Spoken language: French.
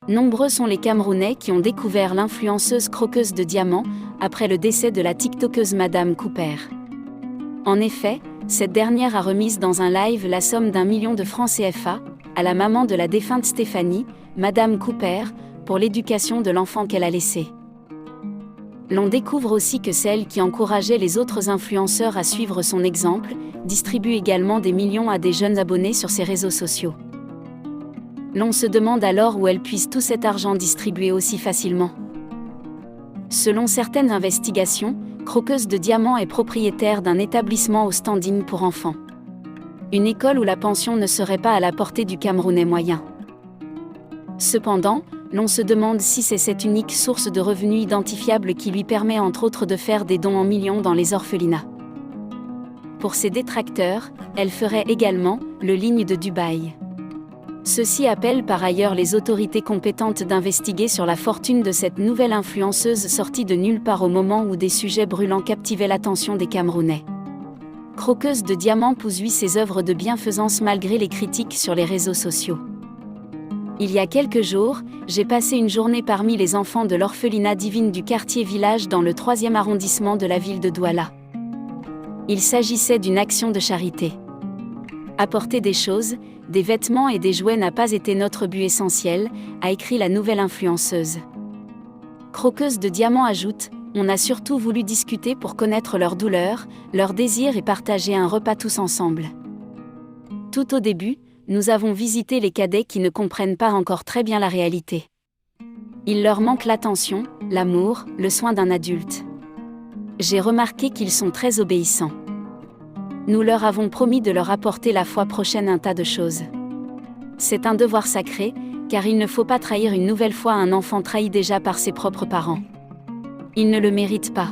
Nombreux sont les Camerounais qui ont découvert l'influenceuse croqueuse de diamants après le décès de la TikTokeuse Madame Cooper. En effet, cette dernière a remise dans un live la somme d'1 million de francs CFA à la maman de la défunte Stéphanie, Madame Cooper, pour l'éducation de l'enfant qu'elle a laissé. L'on découvre aussi que celle qui encourageait les autres influenceurs à suivre son exemple, distribue également des millions à des jeunes abonnés sur ses réseaux sociaux. L'on se demande alors où elle puise tout cet argent distribué aussi facilement. Selon certaines investigations, Croqueuse de Diamants est propriétaire d'un établissement au standing pour enfants. Une école où la pension ne serait pas à la portée du Camerounais moyen. Cependant, l'on se demande si c'est cette unique source de revenus identifiable qui lui permet entre autres de faire des dons en millions dans les orphelinats. Pour ses détracteurs, elle ferait également le ligne de Dubaï. Ceux-ci appellent par ailleurs les autorités compétentes d'investiguer sur la fortune de cette nouvelle influenceuse sortie de nulle part au moment où des sujets brûlants captivaient l'attention des Camerounais. Croqueuse de Diamants poursuit ses œuvres de bienfaisance malgré les critiques sur les réseaux sociaux. Il y a quelques jours, j'ai passé une journée parmi les enfants de l'orphelinat Divine du quartier Village dans le 3e arrondissement de la ville de Douala. Il s'agissait d'une action de charité. Apporter des choses, des vêtements et des jouets n'a pas été notre but essentiel, a écrit la nouvelle influenceuse. Croqueuse de Diamants ajoute, on a surtout voulu discuter pour connaître leurs douleurs, leurs désirs et partager un repas tous ensemble. Tout au début, nous avons visité les cadets qui ne comprennent pas encore très bien la réalité. Il leur manque l'attention, l'amour, le soin d'un adulte. J'ai remarqué qu'ils sont très obéissants. Nous leur avons promis de leur apporter la fois prochaine un tas de choses. C'est un devoir sacré, car il ne faut pas trahir une nouvelle fois un enfant trahi déjà par ses propres parents. Il ne le mérite pas.